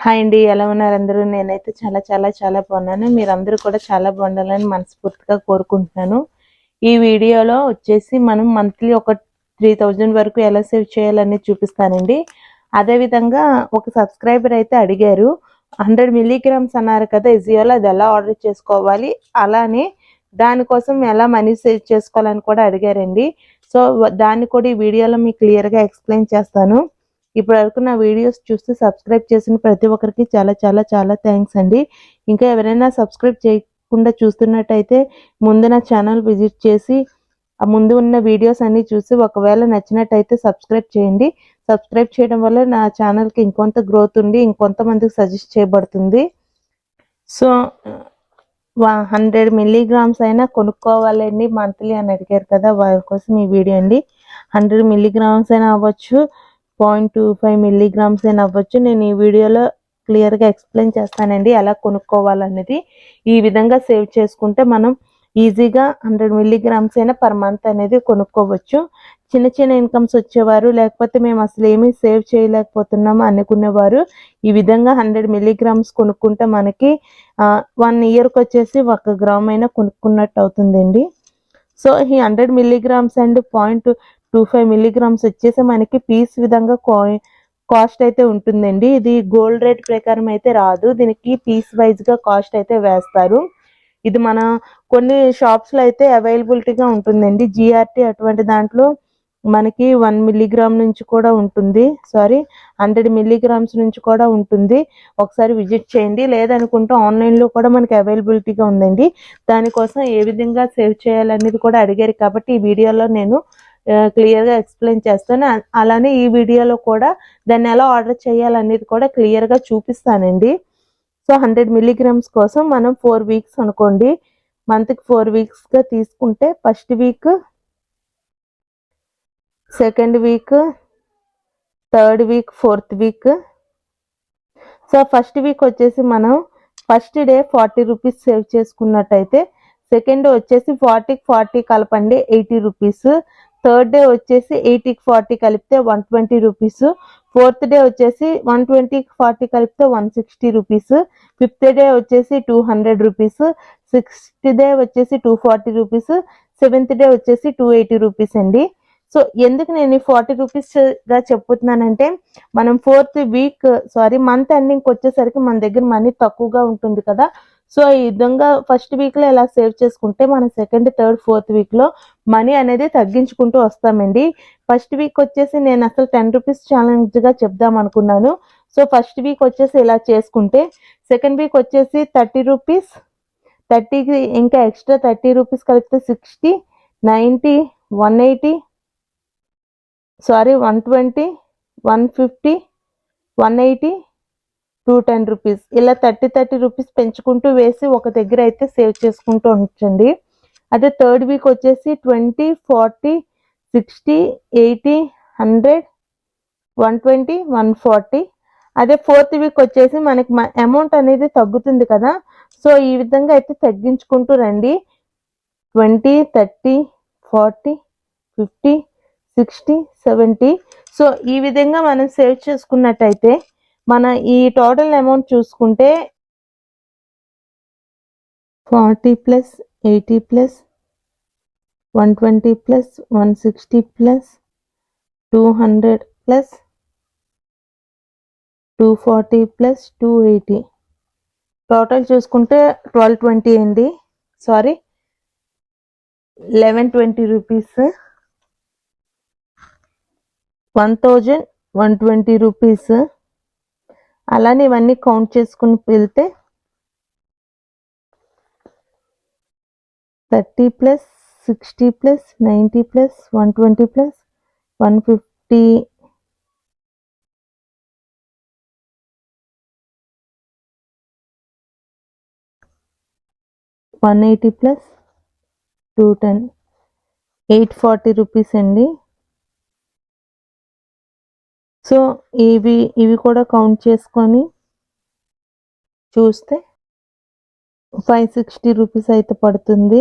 Hi అండి, ఎలా ఉన్నారు అందరూ? నేనైతే చాలా బాగున్నాను. మీరందరూ కూడా చాలా బాగుండాలని మనస్ఫూర్తిగా కోరుకుంటున్నాను. ఈ వీడియోలో వచ్చేసి మనం మంత్లీ ఒక 3000 వరకు ఎలా సేవ్ చేయాలని చూపిస్తానండి. అదేవిధంగా ఒక సబ్స్క్రైబర్ అయితే అడిగారు, 100 మిల్లీగ్రామ్స్ అన్నారు కదా ఇజియోలో, అది ఎలా ఆర్డర్ చేసుకోవాలి, అలానే దానికోసం ఎలా మనీ సేవ్ చేసుకోవాలని కూడా అడిగారండి. సో దాన్ని కూడా ఈ వీడియోలో మీకు క్లియర్గా ఎక్స్ప్లెయిన్ చేస్తాను. ఇప్పటి వరకు నా వీడియోస్ చూస్తూ సబ్స్క్రైబ్ చేసిన ప్రతి ఒక్కరికి చాలా థ్యాంక్స్ అండి. ఇంకా ఎవరైనా సబ్స్క్రైబ్ చేయకుండా చూస్తున్నట్టయితే ముందు నా ఛానల్ విజిట్ చేసి ఆ ముందు ఉన్న వీడియోస్ అన్ని చూసి ఒకవేళ నచ్చినట్టయితే సబ్స్క్రైబ్ చేయండి. సబ్స్క్రైబ్ చేయడం వల్ల నా ఛానల్కి ఇంకొంత గ్రోత్ ఉండి ఇంకొంతమందికి సజెస్ట్ చేయబడుతుంది. సో 100 మిల్లీగ్రామ్స్ అయినా కొనుక్కోవాలండి మంత్లీ అని అడిగారు కదా, వాళ్ళ కోసం ఈ వీడియో అండి. 100 మిల్లీగ్రామ్స్ అయినా అవ్వచ్చు, 0.25 మిల్లీగ్రామ్స్ అయినా అవ్వచ్చు. నేను ఈ వీడియోలో క్లియర్గా ఎక్స్ప్లెయిన్ చేస్తానండి ఎలా కొనుక్కోవాలనేది. ఈ విధంగా సేవ్ చేసుకుంటే మనం ఈజీగా 100 మిల్లీగ్రామ్స్ అయినా పర్ మంత్ అనేది కొనుక్కోవచ్చు. చిన్న ఇన్కమ్స్ వచ్చేవారు, లేకపోతే మేము అసలు ఏమీ సేవ్ చేయలేకపోతున్నాము అనుకునేవారు ఈ విధంగా 100 మిల్లీగ్రామ్స్ కొనుక్కుంటే మనకి 1 ఇయర్కి వచ్చేసి 1 గ్రామ్ అయినా కొనుక్కున్నట్టు అవుతుందండి. సో ఈ 100 మిల్లీగ్రామ్స్ అండ్ 0.25 మిల్లీగ్రామ్స్ వచ్చేసి మనకి పీస్ విధంగా కాస్ట్ అయితే ఉంటుందండి. ఇది గోల్డ్ రేట్ ప్రకారం అయితే రాదు, దీనికి పీస్ వైజ్గా కాస్ట్ అయితే వేస్తారు. ఇది మన కొన్ని షాప్స్లో అయితే అవైలబిలిటీగా ఉంటుందండి. జిఆర్టీ అటువంటి దాంట్లో మనకి 1 మిల్లీగ్రామ్ నుంచి కూడా ఉంటుంది, 100 మిల్లీగ్రామ్స్ నుంచి కూడా ఉంటుంది. ఒకసారి విజిట్ చేయండి. లేదనుకుంటే ఆన్లైన్లో కూడా మనకి అవైలబిలిటీగా ఉందండి. దానికోసం ఏ విధంగా సేవ్ చేయాలనేది కూడా అడిగారు కాబట్టి ఈ వీడియోలో నేను క్లియర్గా ఎక్స్ప్లెయిన్ చేస్తాను. అలానే ఈ వీడియోలో కూడా దాన్ని ఎలా ఆర్డర్ చేయాలనేది కూడా క్లియర్గా చూపిస్తానండి. సో 100 మిల్లీగ్రామ్స్ కోసం మనం 4 వీక్స్ అనుకోండి, మంత్కి 4 వీక్స్గా తీసుకుంటే first week, second week, third week, fourth week. So first week వచ్చేసి మనం ఫస్ట్ డే 40 రూపీస్ సేవ్ చేసుకున్నట్టయితే, సెకండ్ వచ్చేసి 40కి 40 కలపండి 80 రూపీస్, థర్డ్ డే వచ్చేసి 80కి 40 కలిపితే 120 రూపీస్, ఫోర్త్ డే వచ్చేసి 120కి 40 కలిపితే 160 రూపీస్, ఫిఫ్త్ డే వచ్చేసి 200 రూపీస్, సిక్స్త్ డే వచ్చేసి 240 రూపీస్, సెవెంత్ డే వచ్చేసి 280 రూపీస్ అండి. సో ఎందుకు నేను 40 రూపీస్గా చెప్పుతున్నానంటే, మనం మంత్ ఎండింగ్కి వచ్చేసరికి మన దగ్గర మనీ తక్కువగా ఉంటుంది కదా. సో ఈ విధంగా ఫస్ట్ వీక్లో ఎలా సేవ్ చేసుకుంటే మన సెకండ్, థర్డ్, ఫోర్త్ వీక్లో మనీ అనేది తగ్గించుకుంటూ వస్తామండి. ఫస్ట్ వీక్ వచ్చేసి నేను అసలు 10 రూపీస్ ఛాలెంజ్గా చెప్దాం అనుకున్నాను. సో ఫస్ట్ వీక్ వచ్చేసి ఇలా చేసుకుంటే, సెకండ్ వీక్ వచ్చేసి 30 రూపీస్, 30కి ఇంకా ఎక్స్ట్రా 30 రూపీస్ కలిపితే 60, 90, 180, 120, 150, 180, 210 రూపీస్, ఇలా 30 రూపీస్ పెంచుకుంటూ వేసి ఒక దగ్గర అయితే సేవ్ చేసుకుంటూ ఉంచండి. అదే థర్డ్ వీక్ వచ్చేసి 20, 40, 60, 80, 100, 120, 140. అదే ఫోర్త్ వీక్ వచ్చేసి మనకి అమౌంట్ అనేది తగ్గుతుంది కదా. సో ఈ విధంగా అయితే తగ్గించుకుంటూ రండి. 20, 30, 40, 50, 60, 70. సో ఈ విధంగా మనం సేవ్ చేసుకున్నట్టయితే మన ఈ టోటల్ అమౌంట్ చూసుకుంటే 40 plus 80 plus 120 plus 160 plus 200 plus 240 plus 280, total చూసుకుంటే 1220 అండి. 1120 రూపీస్, 1120 రూపీస్. అలానే ఇవన్నీ కౌంట్ చేసుకుని వెళ్తే 30 plus 60 plus 90 plus 120 plus 150, 180 plus 210, 840 rupees అండి. సో ఇవి కూడా కౌంట్ చేసుకొని చూస్తే 560 రూపీస్ అయితే పడుతుంది.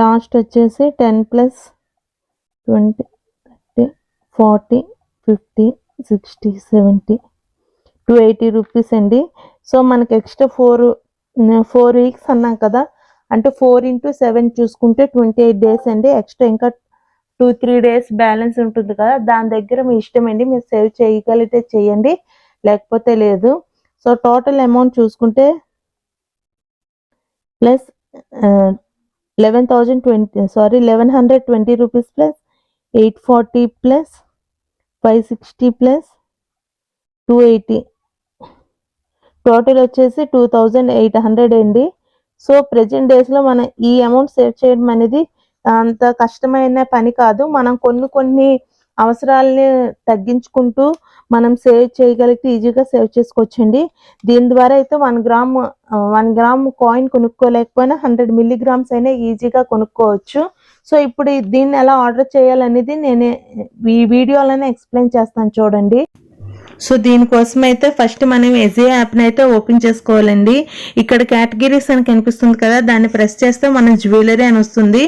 లాస్ట్ వచ్చేసి 10 ప్లస్ 20, 30, 40, 50, 60, 70, 280 రూపీస్ అండి. సో మనకి ఎక్స్ట్రా 4 వీక్స్ అన్నాం కదా, అంటే 4 × 7 చూసుకుంటే 28 డేస్ అండి. ఎక్స్ట్రా ఇంకా 2-3 డేస్ బ్యాలెన్స్ ఉంటుంది కదా, దాని దగ్గర మీ ఇష్టం అండి. మీరు సేవ్ చేయగలిగితే చేయండి, లేకపోతే లేదు. సో టోటల్ అమౌంట్ చూసుకుంటే plus 1120 rupees plus 840 plus 560 plus 280 total వచ్చేసి 2800 అండి. సో ప్రెజెంట్ డేస్లో మనం ఈ అమౌంట్ సేవ్ చేయడం అనేది అంత కష్టమైన పని కాదు. మనం కొన్ని అవసరాలని తగ్గించుకుంటూ మనం సేవ్ చేయగలిగితే ఈజీగా సేవ్ చేసుకోవచ్చండి. దీని ద్వారా అయితే 1 గ్రామ్ కాయిన్ కొనుక్కోలేకపోయినా 100 మిల్లీగ్రామ్స్ అయినా ఈజీగా కొనుక్కోవచ్చు. సో ఇప్పుడు దీన్ని ఎలా ఆర్డర్ చేయాలనేది నేను ఈ వీడియోలోనే ఎక్స్ప్లెయిన్ చేస్తాను చూడండి. సో దీనికోసం అయితే ఫస్ట్ మనం ఎజే యాప్ని అయితే ఓపెన్ చేసుకోవాలండి. ఇక్కడ కేటగిరీస్ అని కనిపిస్తుంది కదా, దాన్ని ప్రెస్ చేస్తే మనం జ్యువెలరీ అని వస్తుంది.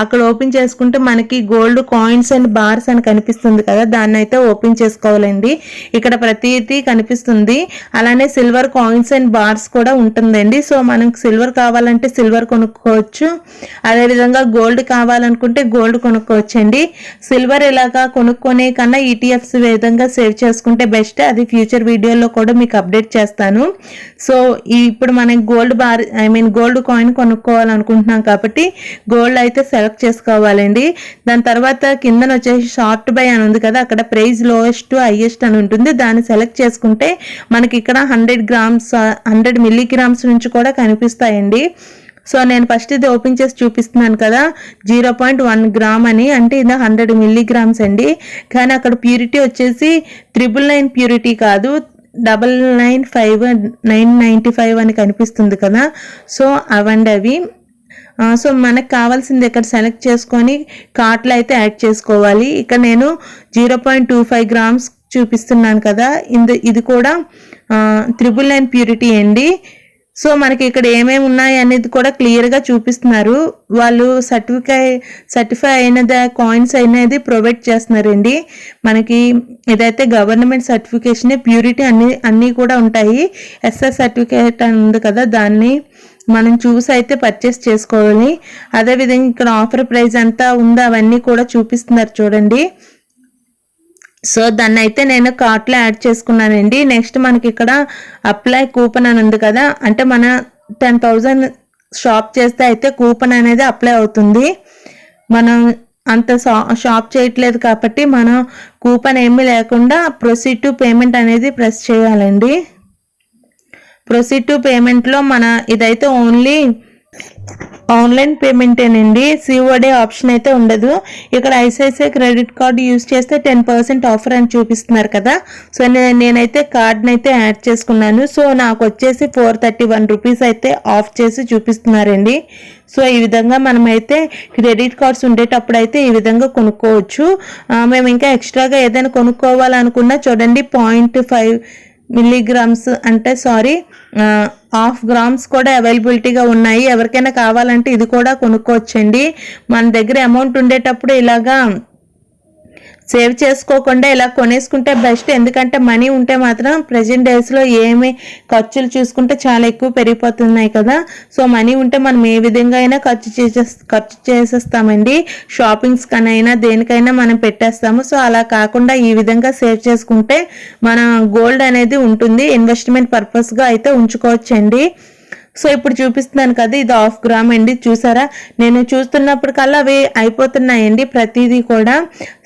అక్కడ ఓపెన్ చేసుకుంటే మనకి గోల్డ్ కాయిన్స్ అండ్ బార్స్ అని కనిపిస్తుంది కదా, దాన్ని అయితే ఓపెన్ చేసుకోవాలండి. ఇక్కడ ప్రతిదీ కనిపిస్తుంది. అలానే సిల్వర్ కాయిన్స్ అండ్ బార్స్ కూడా ఉంటుందండి. సో మనకు సిల్వర్ కావాలంటే సిల్వర్ కొనుక్కోవచ్చు, అదేవిధంగా గోల్డ్ కావాలనుకుంటే గోల్డ్ కొనుక్కోవచ్చండి. సిల్వర్ ఇలాగా కొనుక్కునే కన్నా ఈటీఎఫ్స్ విధంగా సేవ్ చేసుకుంటే బెస్ట్. అది ఫ్యూచర్ వీడియోలో కూడా మీకు అప్డేట్ చేస్తాను. సో ఇప్పుడు మనం గోల్డ్ కాయిన్ కొనుక్కోవాలనుకుంటున్నాం కాబట్టి గోల్డ్ అయితే సెలెక్ట్ చేసుకోవాలండి. దాని తర్వాత కిందన వచ్చేసి షార్ట్ బై అని ఉంది కదా, అక్కడ ప్రైస్ లోయెస్ట్ హైయెస్ట్ అని ఉంటుంది. దాన్ని సెలెక్ట్ చేసుకుంటే మనకి ఇక్కడ 100 మిల్లీగ్రామ్స్ నుంచి కూడా కనిపిస్తాయండి. సో నేను ఫస్ట్ ఇది ఓపెన్ చేసి చూపిస్తున్నాను కదా, 0.1 గ్రామ్ అని, అంటే ఇది 100 మిల్లీగ్రామ్స్ అండి. కానీ అక్కడ ప్యూరిటీ వచ్చేసి 999 ప్యూరిటీ కాదు, 995 అని కనిపిస్తుంది కదా. సో అవి సో మనకు కావాల్సింది ఇక్కడ సెలెక్ట్ చేసుకొని కార్ట్లో అయితే యాడ్ చేసుకోవాలి. ఇక్కడ నేను 0.25 గ్రామ్స్ చూపిస్తున్నాను కదా, ఇది కూడా 999 ప్యూరిటీ అండి. సో మనకి ఇక్కడ ఏమేమి ఉన్నాయి అనేది కూడా క్లియర్గా చూపిస్తున్నారు. వాళ్ళు సర్టిఫై అయిన కాయిన్స్ అనేది ప్రొవైడ్ చేస్తున్నారండి. మనకి ఇదైతే గవర్నమెంట్ సర్టిఫికేషన్, ప్యూరిటీ అన్నీ కూడా ఉంటాయి. ఎస్ఎస్ సర్టిఫికేట్ అని ఉంది కదా, దాన్ని మనం చూసి అయితే పర్చేస్ చేసుకోవాలి. అదేవిధంగా ఇక్కడ ఆఫర్ ప్రైస్ అంతా ఉందో అవన్నీ కూడా చూపిస్తున్నారు చూడండి. సో దాన్ని అయితే నేను కార్ట్లో యాడ్ చేసుకున్నానండి. నెక్స్ట్ మనకి ఇక్కడ అప్లై కూపన్ అని ఉంది కదా, అంటే మన 10,000 షాప్ చేస్తే అయితే కూపన్ అనేది అప్లై అవుతుంది. మనం అంత షాప్ చేయట్లేదు కాబట్టి మనం కూపన్ ఏమీ లేకుండా ప్రొసీడ్ టు పేమెంట్ అనేది ప్రెస్ చేయాలండి. ప్రొసీడ్ టు పేమెంట్లో ఇదైతే ఓన్లీ ఆన్లైన్ పేమెంటేనండి, సిఓడి ఆప్షన్ అయితే ఉండదు. ఇక్కడ ఐసిఐసిఐ క్రెడిట్ కార్డు యూజ్ చేస్తే 10% ఆఫర్ అని చూపిస్తున్నారు కదా. సో నేనైతే కార్డ్ని అయితే యాడ్ చేసుకున్నాను. సో నాకు వచ్చేసి 431 రూపీస్ అయితే ఆఫ్ చేసి చూపిస్తున్నారండి. సో ఈ విధంగా మనమైతే క్రెడిట్ కార్డ్స్ ఉండేటప్పుడు అయితే ఈ విధంగా కొనుక్కోవచ్చు. మేము ఇంకా ఎక్స్ట్రాగా ఏదైనా కొనుక్కోవాలనుకున్నా చూడండి 0.5 మిల్లీగ్రామ్స్ అంటే 1/2 గ్రామ్స్ కూడా అవైలబిలిటీగా ఉన్నాయి. ఎవరికైనా కావాలంటే ఇది కూడా కొనుక్కోవచ్చండి. మన దగ్గర అమౌంట్ ఉండేటప్పుడు ఇలాగా సేవ్ చేసుకోకుండా ఇలా కొనేసుకుంటే బెస్ట్. ఎందుకంటే మనీ ఉంటే మాత్రం ప్రజెంట్ డేస్లో ఏమి ఖర్చులు చూసుకుంటే చాలా ఎక్కువ పెరిగిపోతున్నాయి కదా. సో మనీ ఉంటే మనం ఏ విధంగా అయినా ఖర్చు చేసేస్తామండి. షాపింగ్స్ కనైనా దేనికైనా మనం పెట్టేస్తాము. సో అలా కాకుండా ఈ విధంగా సేవ్ చేసుకుంటే మన గోల్డ్ అనేది ఉంటుంది. ఇన్వెస్ట్మెంట్ పర్పస్గా అయితే ఉంచుకోవచ్చండి. సో ఇప్పుడు చూపిస్తున్నాను కదా, ఇది 1/2 గ్రామ్ అండి. చూసారా, నేను చూస్తున్నప్పటికల్లా అవి అయిపోతున్నాయండి ప్రతిదీ కూడా.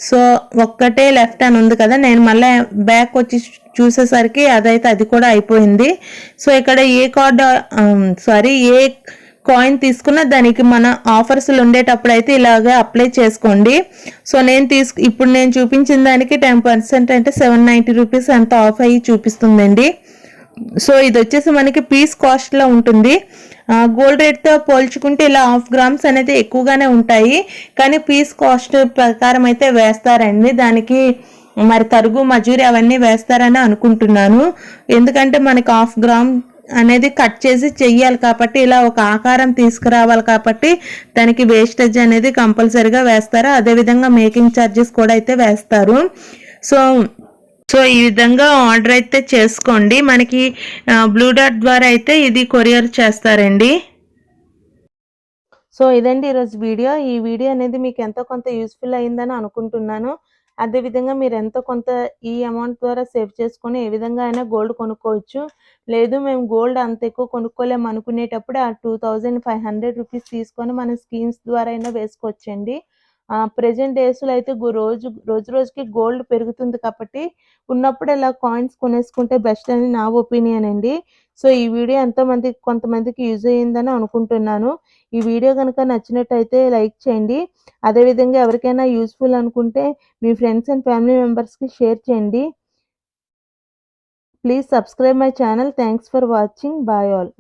సో ఒక్కటే లెఫ్ట్ అని ఉంది కదా, నేను మళ్ళీ బ్యాక్ వచ్చి చూసేసరికి అది కూడా అయిపోయింది. సో ఇక్కడ ఏ కాయిన్ తీసుకున్నా దానికి మన ఆఫర్స్లు ఉండేటప్పుడు అయితే ఇలాగే అప్లై చేసుకోండి. సో ఇప్పుడు నేను చూపించిన దానికి 10% అంటే 790 రూపీస్ అంత ఆఫ్ అయ్యి చూపిస్తుందండి. సో ఇది వచ్చేసి మనకి పీస్ కాస్ట్లో ఉంటుంది. గోల్డ్ రేట్తో పోల్చుకుంటే ఇలా 1/2 గ్రామ్స్ అనేది ఎక్కువగానే ఉంటాయి, కానీ పీస్ కాస్ట్ ప్రకారం అయితే వేస్తారండి. దానికి మరి తరుగు మజూరి అవన్నీ వేస్తారని అనుకుంటున్నాను. ఎందుకంటే మనకి 1/2 గ్రామ్ అనేది కట్ చేసి చెయ్యాలి కాబట్టి, ఇలా ఒక ఆకారం తీసుకురావాలి కాబట్టి దానికి వేస్టేజ్ అనేది కంపల్సరీగా వేస్తారు. అదేవిధంగా మేకింగ్ ఛార్జెస్ కూడా అయితే వేస్తారు. సో సో ఈ విధంగా ఆర్డర్ అయితే చేసుకోండి. మనకి బ్లూ డార్ట్ ద్వారా అయితే ఇది కొరియర్ చేస్తారండి. సో ఇదండి ఈరోజు వీడియో. ఈ వీడియో అనేది మీకు ఎంతో కొంత యూస్ఫుల్ అయిందని అనుకుంటున్నాను. అదేవిధంగా మీరు ఎంతో కొంత ఈ అమౌంట్ ద్వారా సేవ్ చేసుకొని ఏ విధంగా అయినా గోల్డ్ కొనుక్కోవచ్చు. లేదు మేము గోల్డ్ అంత ఎక్కువ కొనుక్కోలేము అనుకునేటప్పుడు ఆ 2500 రూపీస్ తీసుకొని మనం స్కీమ్స్ ద్వారా అయినా వేసుకోవచ్చండి. ప్రెజెంట్ డేస్లో అయితే రోజు రోజుకి గోల్డ్ పెరుగుతుంది కాబట్టి ఉన్నప్పుడు ఇలా కాయిన్స్ కొనేసుకుంటే బెస్ట్ అని నా ఒపీనియన్ అండి. సో ఈ వీడియో కొంతమందికి యూజ్ అయ్యిందని అనుకుంటున్నాను. ఈ వీడియో కనుక నచ్చినట్టయితే లైక్ చేయండి. అదేవిధంగా ఎవరికైనా యూస్ఫుల్ అనుకుంటే మీ ఫ్రెండ్స్ అండ్ ఫ్యామిలీ మెంబర్స్కి షేర్ చేయండి. Please subscribe my channel. Thanks for watching. Bye all.